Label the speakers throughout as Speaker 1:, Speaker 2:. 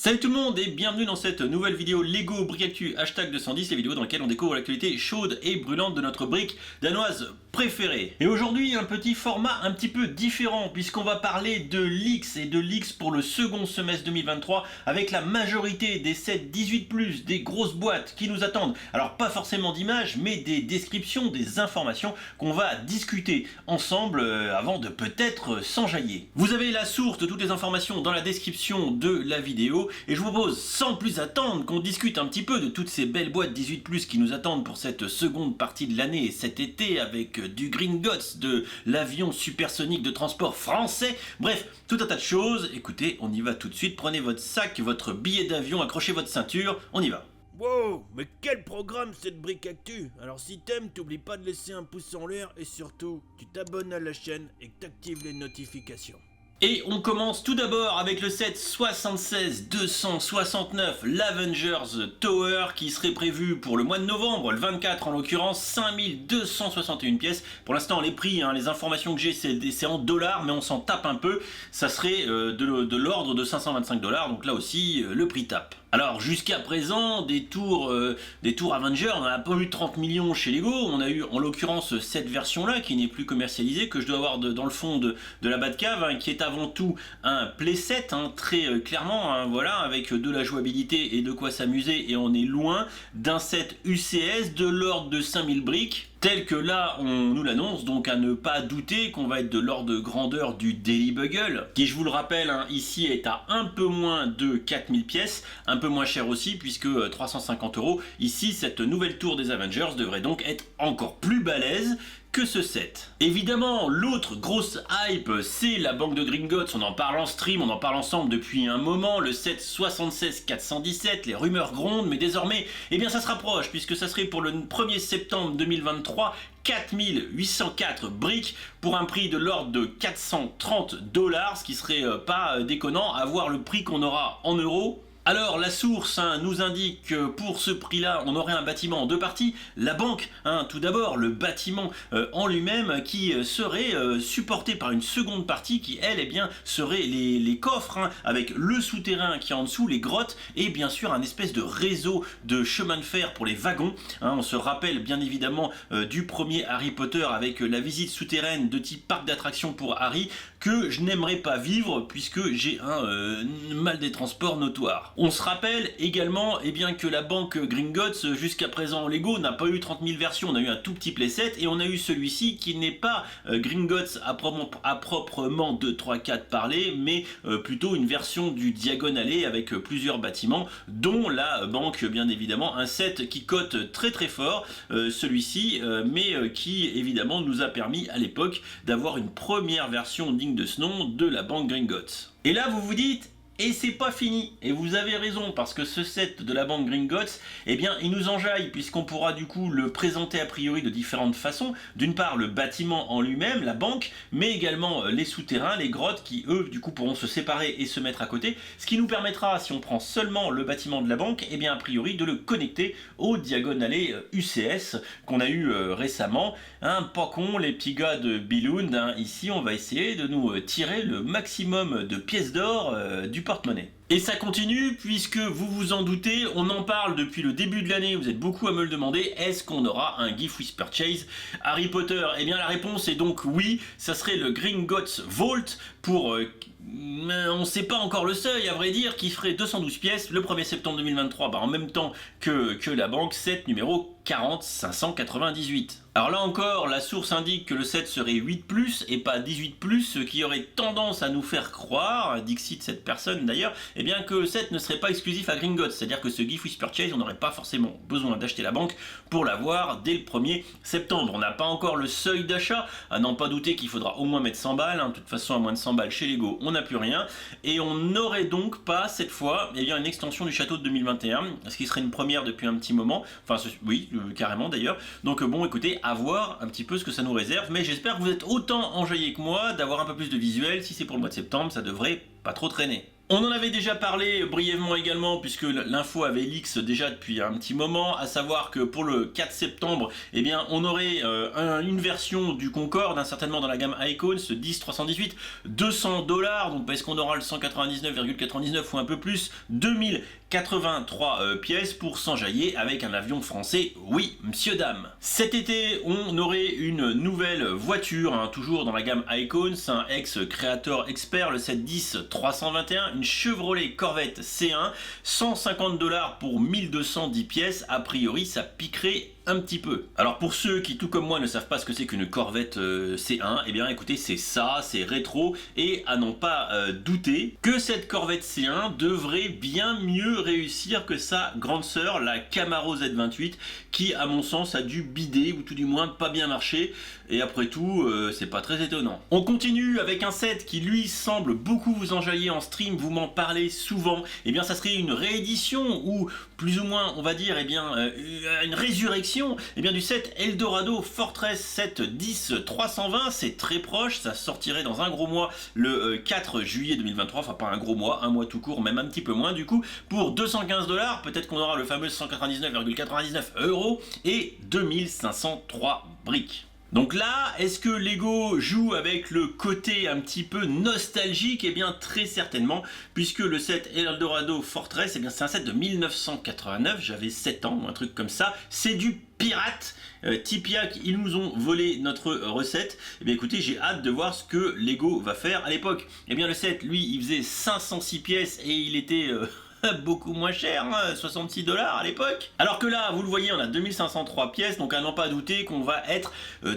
Speaker 1: Salut tout le monde et bienvenue dans cette nouvelle vidéo Lego Brick Actu #210, les vidéos dans lesquelles on découvre l'actualité chaude et brûlante de notre brique danoise préférée. Et aujourd'hui un petit format un petit peu différent puisqu'on va parler de leaks et de leaks pour le second semestre 2023 avec la majorité des sets 18+, des grosses boîtes qui nous attendent. Alors pas forcément d'images mais des descriptions, des informations qu'on va discuter ensemble avant de peut-être s'enjailler. Vous avez la source de toutes les informations dans la description de la vidéo. Et je vous propose sans plus attendre qu'on discute un petit peu de toutes ces belles boîtes 18+ qui nous attendent pour cette seconde partie de l'année et cet été avec du Gringotts, de l'avion supersonique de transport français, bref, tout un tas de choses. Écoutez, on y va tout de suite, prenez votre sac, votre billet d'avion, accrochez votre ceinture, on y va.
Speaker 2: Wow, mais quel programme cette brique actu! Alors si t'aimes, t'oublies pas de laisser un pouce en l'air et surtout, tu t'abonnes à la chaîne et que t'actives les notifications.
Speaker 1: Et on commence tout d'abord avec le set 76269 l'Avengers Tower qui serait prévu pour le mois de novembre, le 24 en l'occurrence, 5261 pièces. Pour l'instant les prix, les informations que j'ai c'est en dollars mais on s'en tape un peu, ça serait de l'ordre de 525 $, donc là aussi le prix tape. Alors jusqu'à présent, des tours Avengers, on a pas eu 30 millions chez Lego, on a eu en l'occurrence cette version là qui n'est plus commercialisée, que je dois avoir dans le fond de la Batcave, qui est avant tout un playset, très clairement, voilà, avec de la jouabilité et de quoi s'amuser, et on est loin d'un set UCS de l'ordre de 5000 briques. Tel que là on nous l'annonce, donc à ne pas douter qu'on va être de l'ordre de grandeur du Daily Bugle, qui je vous le rappelle ici est à un peu moins de 4000 pièces, un peu moins cher aussi puisque 350 €. Ici cette nouvelle tour des Avengers devrait donc être encore plus balèze que ce set. Évidemment, l'autre grosse hype, c'est la banque de Gringotts. On en parle en stream, on en parle ensemble depuis un moment. Le set 76417, les rumeurs grondent, mais désormais, eh bien ça se rapproche, puisque ça serait pour le 1er septembre 2023, 4804 briques pour un prix de l'ordre de 430 $, ce qui serait pas déconnant à voir le prix qu'on aura en euros. Alors la source nous indique que pour ce prix là on aurait un bâtiment en deux parties, la banque, tout d'abord le bâtiment en lui-même qui serait supporté par une seconde partie qui elle serait les coffres avec le souterrain qui est en dessous, les grottes et bien sûr un espèce de réseau de chemin de fer pour les wagons. On se rappelle bien évidemment du premier Harry Potter avec la visite souterraine de type parc d'attractions pour Harry que je n'aimerais pas vivre puisque j'ai un mal des transports notoire. On se rappelle également que la banque Gringotts jusqu'à présent en Lego n'a pas eu 30 000 versions, on a eu un tout petit playset et on a eu celui-ci qui n'est pas Gringotts à proprement 2, 3, 4 parler, mais plutôt une version du Diagonallé avec plusieurs bâtiments dont la banque bien évidemment, un set qui cote très très fort, celui-ci, mais qui évidemment nous a permis à l'époque d'avoir une première version digne de ce nom de la banque Gringotts. Et là vous vous dites, et c'est pas fini, et vous avez raison, parce que ce set de la banque Gringotts, il nous enjaille, puisqu'on pourra du coup le présenter a priori de différentes façons. D'une part, le bâtiment en lui-même, la banque, mais également les souterrains, les grottes, qui eux, du coup, pourront se séparer et se mettre à côté, ce qui nous permettra, si on prend seulement le bâtiment de la banque, a priori de le connecter au Diagonallé UCS, qu'on a eu récemment. Pas con, les petits gars de Billund, ici on va essayer de nous tirer le maximum de pièces d'or du porte-monnaie. Et ça continue puisque vous vous en doutez, on en parle depuis le début de l'année, vous êtes beaucoup à me le demander, est-ce qu'on aura un Gift with Purchase Harry Potter? La réponse est donc oui, ça serait le Gringotts Vault pour... on ne sait pas encore le seuil à vrai dire, qui ferait 212 pièces le 1er septembre 2023, en même temps que la banque, set numéro 40598. Alors là encore, la source indique que le set serait 8+, et pas 18+, ce qui aurait tendance à nous faire croire, dixit cette personne d'ailleurs, que le set ne serait pas exclusif à Gringotts, c'est-à-dire que ce Gift with Purchase, on n'aurait pas forcément besoin d'acheter la banque pour l'avoir dès le 1er septembre. On n'a pas encore le seuil d'achat, à n'en pas douter qu'il faudra au moins mettre 100 balles, de toute façon à moins de 100 balles chez Lego, on n'a plus rien, et on n'aurait donc pas cette fois une extension du château de 2021, ce qui serait une première depuis un petit moment, oui, carrément d'ailleurs, donc bon écoutez, à voir un petit peu ce que ça nous réserve, mais j'espère que vous êtes autant enjaillés que moi d'avoir un peu plus de visuel. Si c'est pour le mois de septembre, ça devrait pas trop traîner. On en avait déjà parlé brièvement également puisque l'info avait leaks déjà depuis un petit moment, à savoir que pour le 4 septembre, eh bien, on aurait une version du Concorde, certainement dans la gamme Icon, ce 10-318, $200, donc est-ce qu'on aura le 199,99 ou un peu plus, 2083 pièces pour s'enjailler avec un avion français, oui, monsieur dame. Cet été, on aurait une nouvelle voiture, hein, toujours dans la gamme Icon, c'est un ex-créateur expert, le 710-321, une Chevrolet Corvette C1, $150 pour 1210 pièces, a priori ça piquerait un petit peu. Alors pour ceux qui tout comme moi ne savent pas ce que c'est qu'une Corvette C1, eh bien écoutez, c'est ça, c'est rétro, et à n'en pas douter que cette Corvette C1 devrait bien mieux réussir que sa grande sœur, la Camaro Z28, qui à mon sens a dû bider, ou tout du moins pas bien marcher, et après tout, c'est pas très étonnant. On continue avec un set qui lui semble beaucoup vous enjailler en stream, vous m'en parlez souvent, et bien ça serait une réédition, ou plus ou moins on va dire, eh bien, une résurrection du set Eldorado Fortress 710-320, c'est très proche, ça sortirait dans un gros mois le 4 juillet 2023, enfin pas un gros mois, un mois tout court, même un petit peu moins du coup, pour $215, peut-être qu'on aura le fameux 199,99 € et 2503 briques. Donc là, est-ce que Lego joue avec le côté un petit peu nostalgique? Eh bien très certainement, puisque le set Eldorado Fortress, eh bien c'est un set de 1989, j'avais 7 ans ou un truc comme ça, c'est du pirate. Tipiak, ils nous ont volé notre recette. Eh bien écoutez, j'ai hâte de voir ce que Lego va faire. À l'époque, eh bien le set, lui, il faisait 506 pièces et il était... beaucoup moins cher, hein, $66 à l'époque. Alors que là, vous le voyez, on a 2503 pièces, donc à n'en pas douter qu'on va être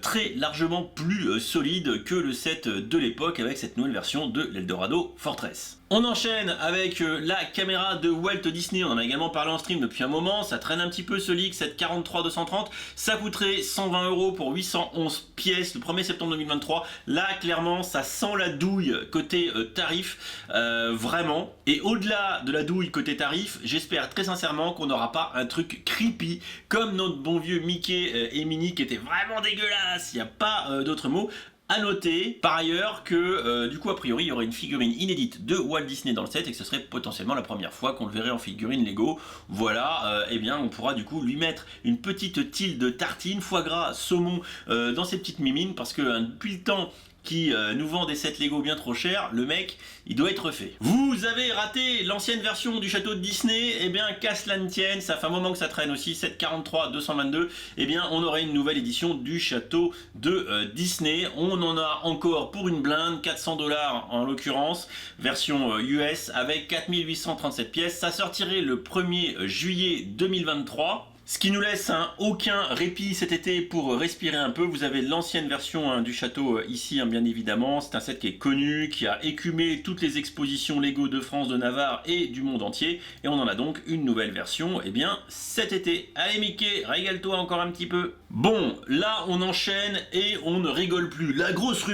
Speaker 1: très largement plus solide que le set de l'époque avec cette nouvelle version de l'Eldorado Fortress. On enchaîne avec la caméra de Walt Disney, on en a également parlé en stream depuis un moment, ça traîne un petit peu ce leak, cette 43-230, ça coûterait 120 € pour 811 pièces le 1er septembre 2023, là clairement ça sent la douille côté tarif, vraiment, et au-delà de la douille côté tarif, j'espère très sincèrement qu'on n'aura pas un truc creepy comme notre bon vieux Mickey et Minnie qui était vraiment dégueulasse, il n'y a pas d'autre mot. A noter par ailleurs que du coup a priori il y aurait une figurine inédite de Walt Disney dans le set et que ce serait potentiellement la première fois qu'on le verrait en figurine Lego. Voilà, eh bien on pourra du coup lui mettre une petite tille de tartine, foie gras, saumon dans ses petites mimines parce que depuis le temps qui nous vend des sets Lego bien trop chers, le mec, il doit être refait. Vous avez raté l'ancienne version du château de Disney, eh bien, qu'à cela ne tienne, ça fait un moment que ça traîne aussi, 743-222, eh bien, on aurait une nouvelle édition du château de Disney. On en a encore pour une blinde, $400 en l'occurrence, version US, avec 4837 pièces. Ça sortirait le 1er juillet 2023. Ce qui nous laisse aucun répit cet été pour respirer un peu. Vous avez l'ancienne version du château ici, bien évidemment. C'est un set qui est connu, qui a écumé toutes les expositions Lego de France, de Navarre et du monde entier. Et on en a donc une nouvelle version, eh bien, cet été. Allez Mickey, régale-toi encore un petit peu. Bon, là on enchaîne et on ne rigole plus. La grosse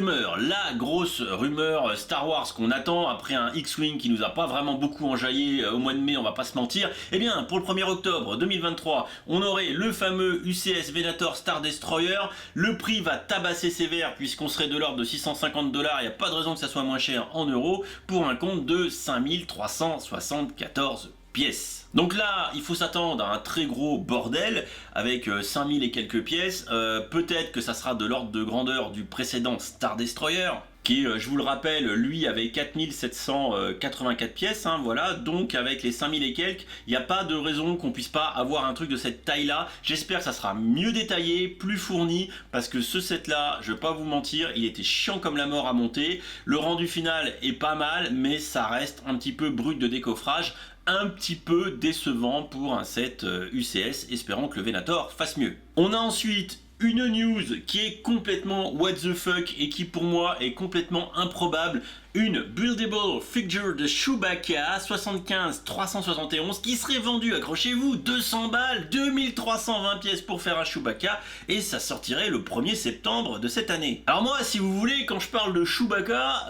Speaker 1: rumeur Star Wars qu'on attend après un X-Wing qui nous a pas vraiment beaucoup enjaillé au mois de mai, on va pas se mentir. Eh bien, pour le 1er octobre 2023, on aurait le fameux UCS Venator Star Destroyer. Le prix va tabasser sévère puisqu'on serait de l'ordre de $650. Il n'y a pas de raison que ça soit moins cher en euros pour un compte de 5374 pièces. Donc là, il faut s'attendre à un très gros bordel avec 5000 et quelques pièces. Peut-être que ça sera de l'ordre de grandeur du précédent Star Destroyer, qui, je vous le rappelle, lui avait 4784 pièces, hein, voilà, donc avec les 5000 et quelques, il n'y a pas de raison qu'on puisse pas avoir un truc de cette taille-là. J'espère que ça sera mieux détaillé, plus fourni, parce que ce set-là, je vais pas vous mentir, il était chiant comme la mort à monter. Le rendu final est pas mal, mais ça reste un petit peu brut de décoffrage, un petit peu décevant pour un set UCS, espérons que le Venator fasse mieux. On a ensuite une news qui est complètement what the fuck et qui pour moi est complètement improbable. Une buildable figure de Chewbacca 75-371 qui serait vendue, accrochez-vous, 200 balles, 2320 pièces pour faire un Chewbacca et ça sortirait le 1er septembre de cette année. Alors moi, si vous voulez, quand je parle de Chewbacca,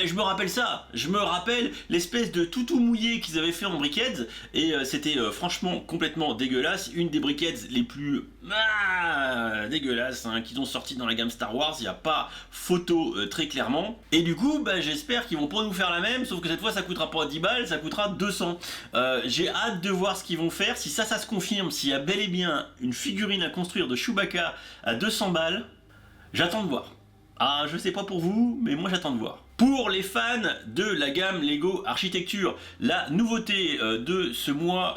Speaker 1: je me rappelle ça. Je me rappelle l'espèce de toutou mouillé qu'ils avaient fait en Brickheads et c'était franchement complètement dégueulasse. Une des Brickheads les plus dégueulasses qu'ils ont sorti dans la gamme Star Wars, il n'y a pas photo très clairement. Et du coup, j'espère j'espère qu'ils vont pas nous faire la même, sauf que cette fois ça coûtera pas 10 balles, ça coûtera 200. J'ai hâte de voir ce qu'ils vont faire, si ça se confirme, s'il y a bel et bien une figurine à construire de Chewbacca à 200 balles, j'attends de voir. Ah, je sais pas pour vous, mais moi j'attends de voir. Pour les fans de la gamme Lego Architecture, la nouveauté de ce mois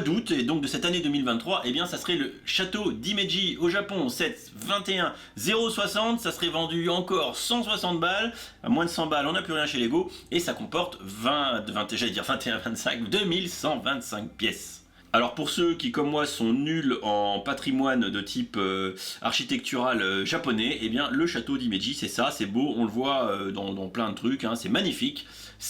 Speaker 1: d'août et donc de cette année 2023, eh bien ça serait le château d'Himeji au Japon, set 21 060, ça serait vendu encore 160 balles, à moins de 100 balles on n'a plus rien chez Lego, et ça comporte 2125 pièces. Alors pour ceux qui comme moi sont nuls en patrimoine de type architectural japonais, eh bien le château d'Himeji c'est ça, c'est beau, on le voit dans plein de trucs, hein, c'est magnifique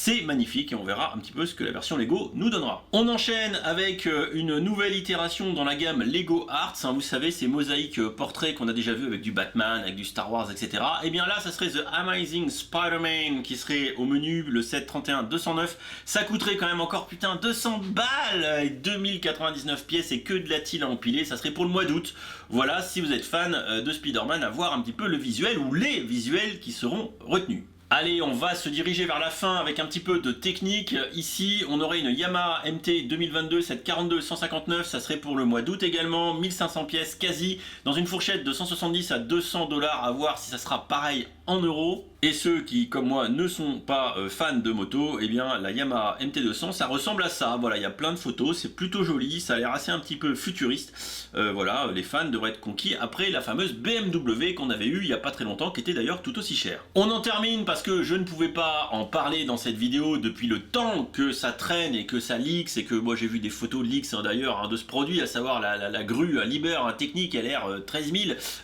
Speaker 1: et on verra un petit peu ce que la version Lego nous donnera. On enchaîne avec une nouvelle itération dans la gamme Lego Arts, hein, vous savez ces mosaïques portraits qu'on a déjà vu avec du Batman, avec du Star Wars, etc. Et bien là ça serait The Amazing Spider-Man qui serait au menu, le set 31-209, ça coûterait quand même encore putain 200 balles et 2099 pièces et que de la tile à empiler, ça serait pour le mois d'août. Voilà, si vous êtes fan de Spider-Man, à voir un petit peu le visuel ou les visuels qui seront retenus. Allez, on va se diriger vers la fin avec un petit peu de technique. Ici, on aurait une Yamaha MT 2022 742-159, ça serait pour le mois d'août également, 1500 pièces quasi, dans une fourchette de 170 à 200 $, à voir si ça sera pareil en euros. Et ceux qui, comme moi, ne sont pas fans de moto, eh bien la Yamaha MT200, ça ressemble à ça. Voilà, il y a plein de photos, c'est plutôt joli, ça a l'air assez un petit peu futuriste. Voilà, les fans devraient être conquis après la fameuse BMW qu'on avait eue il n'y a pas très longtemps, qui était d'ailleurs tout aussi chère. On en termine parce que je ne pouvais pas en parler dans cette vidéo depuis le temps que ça traîne et que ça leaks, et que moi j'ai vu des photos de leaks d'ailleurs hein, de ce produit, à savoir la grue Liber technique, elle a l'air 13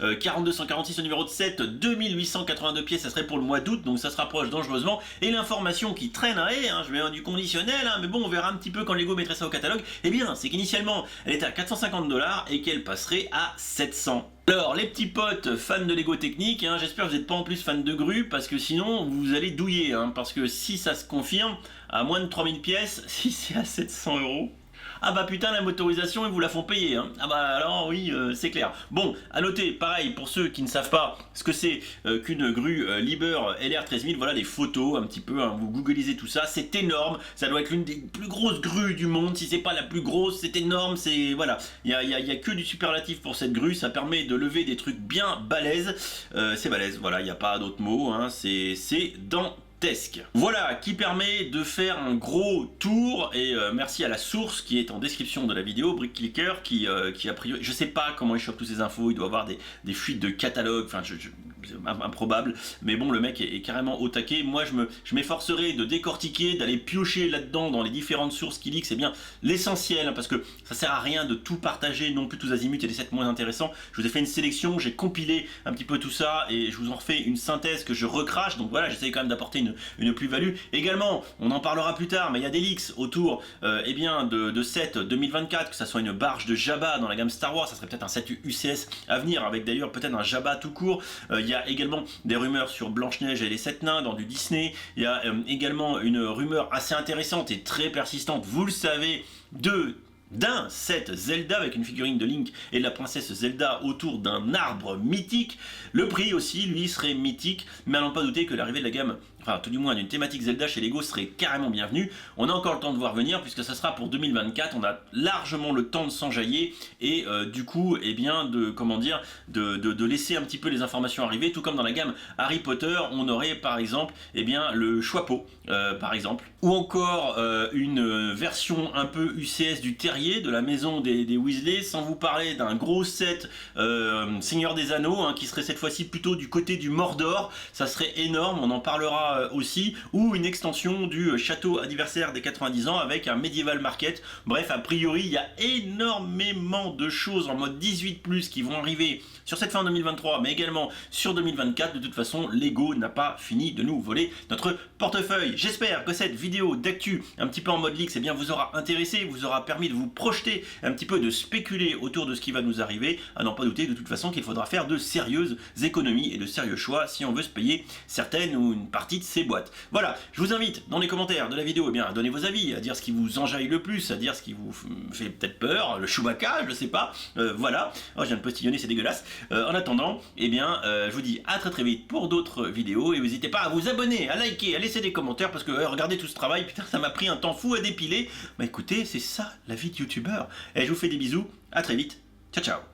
Speaker 1: 000, 4246 au numéro de 7, 2882 pièces, ça serait pour le mois d'août, donc ça se rapproche dangereusement. Et l'information qui traînerait, hein, je mets du conditionnel, hein, mais bon on verra un petit peu quand Lego mettrait ça au catalogue, eh bien c'est qu'initialement elle était à 450 $ et qu'elle passerait à 700. Alors les petits potes fans de Lego technique, hein, j'espère que vous n'êtes pas en plus fans de grue, parce que sinon vous allez douiller, hein, parce que si ça se confirme, à moins de 3000 pièces, si c'est à 700 €, ah bah putain la motorisation ils vous la font payer, hein. Ah bah alors oui c'est clair. Bon à noter pareil pour ceux qui ne savent pas ce que c'est qu'une grue Liber LR 13000, voilà des photos un petit peu, hein, vous googlisez tout ça, c'est énorme, ça doit être l'une des plus grosses grues du monde, si c'est pas la plus grosse, c'est énorme, c'est voilà, il y a que du superlatif pour cette grue, ça permet de lever des trucs bien balèzes, c'est balèze, voilà il n'y a pas d'autre mot, hein, c'est dans voilà, qui permet de faire un gros tour, et merci à la source qui est en description de la vidéo, BrickClicker, qui a priori, je sais pas comment il chope toutes ces infos, il doit avoir des fuites de catalogue, enfin improbable, mais bon le mec est carrément au taquet. Moi je m'efforcerai de décortiquer, d'aller piocher là-dedans dans les différentes sources qui leak, c'est bien l'essentiel, hein, parce que ça sert à rien de tout partager non plus tous azimuts et des sets moins intéressants. Je vous ai fait une sélection, j'ai compilé un petit peu tout ça et je vous en refais une synthèse que je recrache, donc voilà, j'essaie quand même d'apporter une plus-value. Également, on en parlera plus tard, mais il y a des leaks autour eh bien de sets 2024, que ça soit une barge de Jabba dans la gamme Star Wars, ça serait peut-être un set UCS à venir, avec d'ailleurs peut-être un Jabba tout court. Il y a également des rumeurs sur Blanche-Neige et les 7 nains dans du Disney. Il y a également une rumeur assez intéressante et très persistante, vous le savez, d'un set Zelda avec une figurine de Link et de la princesse Zelda autour d'un arbre mythique. Le prix aussi, lui, serait mythique, mais à n'en pas douter que l'arrivée de la gamme, enfin tout du moins d'une thématique Zelda chez Lego serait carrément bienvenue. On a encore le temps de voir venir puisque ça sera pour 2024, on a largement le temps de s'enjailler et du coup, eh bien, de laisser un petit peu les informations arriver, tout comme dans la gamme Harry Potter, on aurait par exemple, eh bien, le Choixpeau, par exemple, ou encore une version un peu UCS du terrier de la maison des Weasley, sans vous parler d'un gros set Seigneur des Anneaux, hein, qui serait cette fois-ci plutôt du côté du Mordor, ça serait énorme, on en parlera aussi, ou une extension du château anniversaire des 90 ans avec un Medieval Market. Bref, a priori, il y a énormément de choses en mode 18+, qui vont arriver sur cette fin 2023, mais également sur 2024. De toute façon, Lego n'a pas fini de nous voler notre portefeuille. J'espère que cette vidéo d'actu, un petit peu en mode leaks, eh bien, vous aura intéressé, vous aura permis de vous projeter un petit peu, de spéculer autour de ce qui va nous arriver, à n'en pas douter de toute façon qu'il faudra faire de sérieuses économies et de sérieux choix si on veut se payer certaines ou une partie vite ces boîtes. Voilà, je vous invite dans les commentaires de la vidéo eh bien, à donner vos avis, à dire ce qui vous enjaille le plus, à dire ce qui vous fait peut-être peur, le Chewbacca, je sais pas, voilà. Oh, je viens de postillonner, c'est dégueulasse. En attendant, eh bien, je vous dis à très vite pour d'autres vidéos, et n'hésitez pas à vous abonner, à liker, à laisser des commentaires, parce que regardez tout ce travail, putain, ça m'a pris un temps fou à dépiler. Bah écoutez, c'est ça la vie de youtubeur. Et je vous fais des bisous, à très vite, ciao ciao.